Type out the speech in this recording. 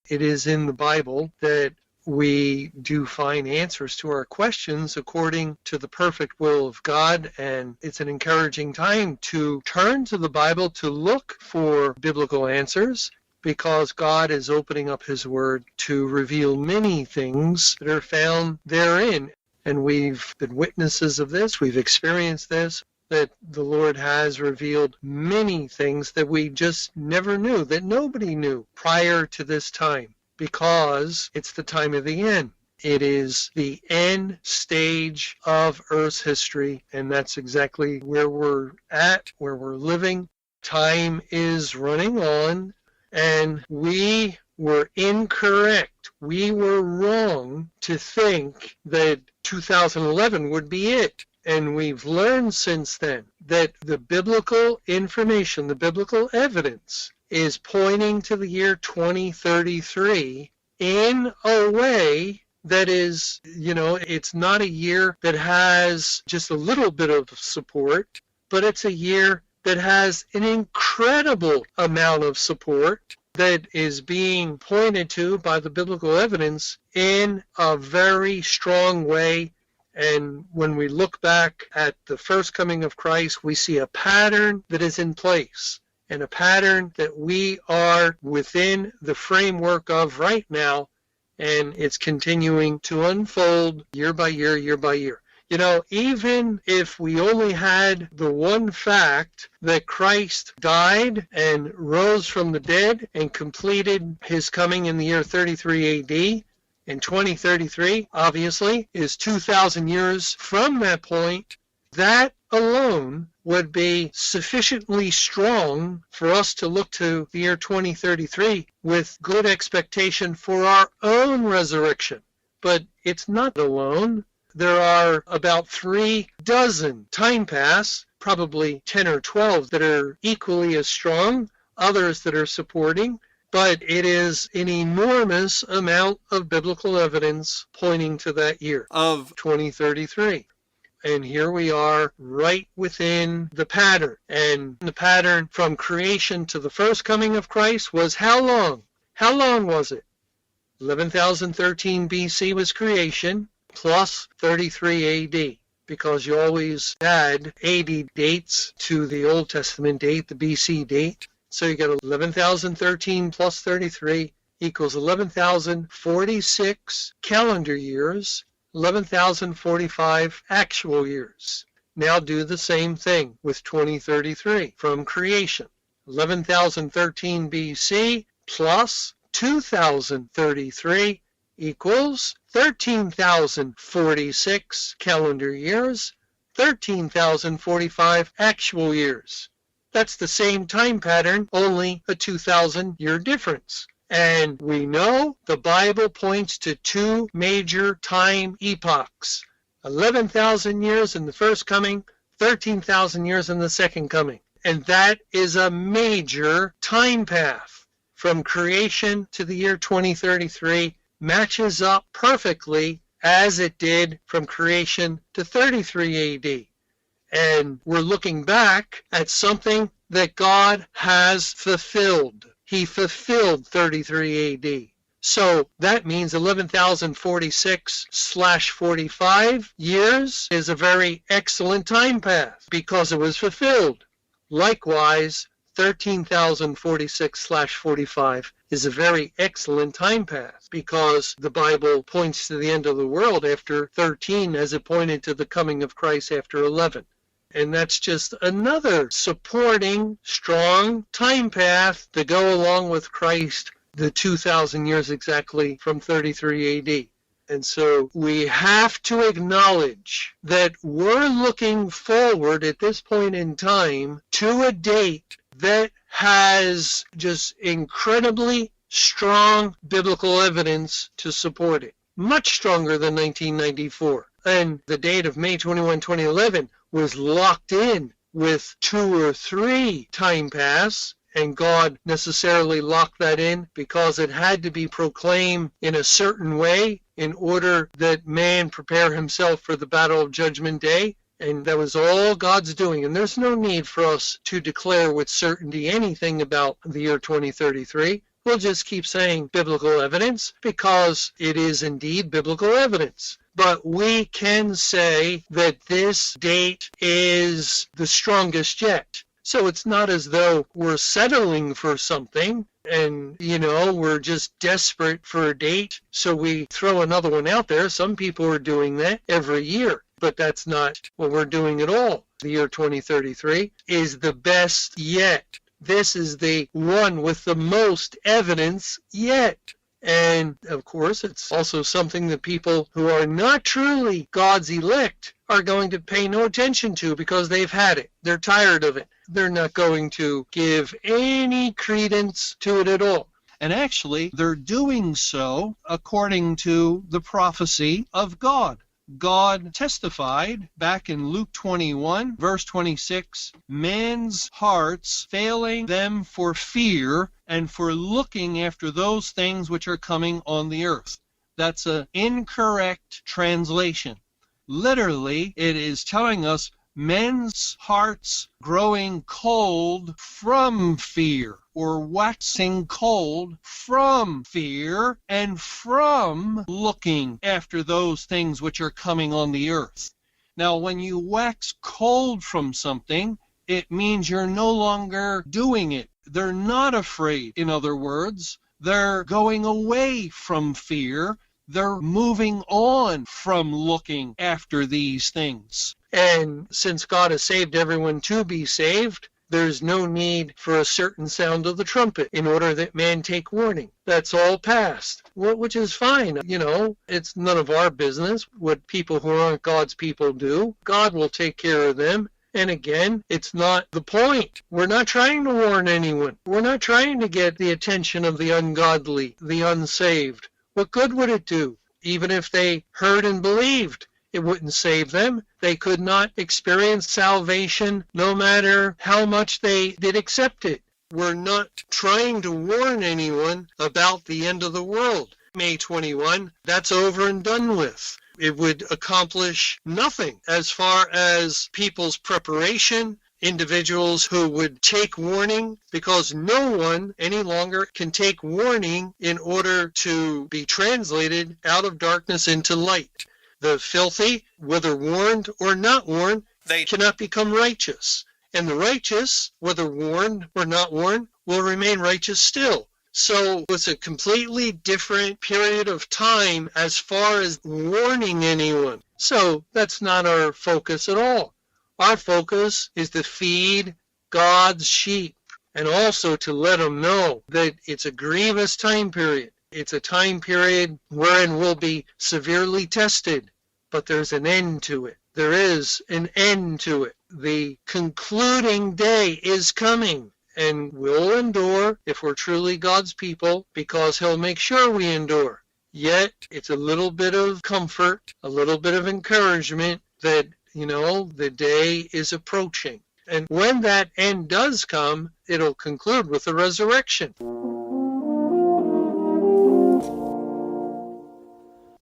It is in the Bible that we do find answers to our questions according to the perfect will of God, and it's an encouraging time to turn to the Bible to look for biblical answers, because God is opening up His Word to reveal many things that are found therein. And we've been witnesses of this, we've experienced this, that the Lord has revealed many things that we just never knew, that nobody knew prior to this time, because it's the time of the end. It is the end stage of Earth's history, and that's exactly where we're at, where we're living. Time is running on, and we were incorrect. We were wrong to think that 2011 would be it. And we've learned since then that the biblical information, the biblical evidence, is pointing to the year 2033 in a way that is, it's not a year that has just a little bit of support, but it's a year that has an incredible amount of support that is being pointed to by the biblical evidence in a very strong way. And when we look back at the first coming of Christ, we see a pattern that is in place, and a pattern that we are within the framework of right now, and it's continuing to unfold year by year, year by year. Even if we only had the one fact that Christ died and rose from the dead and completed His coming in the year 33 AD, and 2033, obviously, is 2,000 years from that point, that alone would be sufficiently strong for us to look to the year 2033 with good expectation for our own resurrection. But it's not alone. There are about 36 time paths, probably 10 or 12 that are equally as strong, others that are supporting. But it is an enormous amount of biblical evidence pointing to that year of 2033. And here we are right within the pattern. And the pattern from creation to the first coming of Christ was how long? How long was it? 11,013 BC was creation plus 33 AD. Because you always add AD dates to the Old Testament date, the BC date. So you get 11,013 plus 33 equals 11,046 calendar years, 11,045 actual years. Now do the same thing with 2033 from creation. 11,013 BC plus 2,033 equals 13,046 calendar years, 13,045 actual years. That's the same time pattern, only a 2,000-year difference. And we know the Bible points to two major time epochs, 11,000 years in the first coming, 13,000 years in the second coming. And that is a major time path. From creation to the year 2033 matches up perfectly as it did from creation to 33 AD. And we're looking back at something that God has fulfilled. He fulfilled 33 AD. So that means 11,046/45 years is a very excellent time path because it was fulfilled. Likewise, 13,046/45 is a very excellent time path because the Bible points to the end of the world after 13 as it pointed to the coming of Christ after 11. And that's just another supporting, strong time path to go along with Christ, the 2,000 years exactly from 33 AD. And so we have to acknowledge that we're looking forward at this point in time to a date that has just incredibly strong biblical evidence to support it. Much stronger than 1994. And the date of May 21, 2011 was locked in with 2 or 3 time paths, and God necessarily locked that in because it had to be proclaimed in a certain way in order that man prepare himself for the battle of Judgment Day. And that was all God's doing. And there's no need for us to declare with certainty anything about the year 2033. we'll just keep saying biblical evidence because it is indeed biblical evidence. But we can say that this date is the strongest yet. So it's not as though we're settling for something and, we're just desperate for a date, so we throw another one out there. Some people are doing that every year, but that's not what we're doing at all. The year 2033 is the best yet. This is the one with the most evidence yet. And, of course, it's also something that people who are not truly God's elect are going to pay no attention to because they've had it. They're tired of it. They're not going to give any credence to it at all. And actually, they're doing so according to the prophecy of God. God testified back in Luke 21, verse 26, men's hearts failing them for fear and for looking after those things which are coming on the earth. That's an incorrect translation. Literally, it is telling us men's hearts growing cold from fear, or waxing cold from fear and from looking after those things which are coming on the earth. Now, when you wax cold from something, it means you're no longer doing it. They're not afraid, in other words. They're going away from fear. They're moving on from looking after these things. And since God has saved everyone to be saved, there's no need for a certain sound of the trumpet in order that man take warning. That's all past, which is fine. It's none of our business what people who aren't God's people do. God will take care of them. And again, it's not the point. We're not trying to warn anyone. We're not trying to get the attention of the ungodly, the unsaved. What good would it do? Even if they heard and believed, it wouldn't save them. They could not experience salvation no matter how much they did accept it. We're not trying to warn anyone about the end of the world. May 21, that's over and done with. It would accomplish nothing as far as people's preparation, individuals who would take warning, because no one any longer can take warning in order to be translated out of darkness into light. The filthy, whether warned or not warned, they cannot become righteous. And the righteous, whether warned or not warned, will remain righteous still. So it's a completely different period of time as far as warning anyone. So that's not our focus at all. Our focus is to feed God's sheep and also to let them know that it's a grievous time period. It's a time period wherein we'll be severely tested, but there's an end to it. There is an end to it. The concluding day is coming, and we'll endure if we're truly God's people because He'll make sure we endure. Yet, it's a little bit of comfort, a little bit of encouragement that, the day is approaching. And when that end does come, it'll conclude with the resurrection.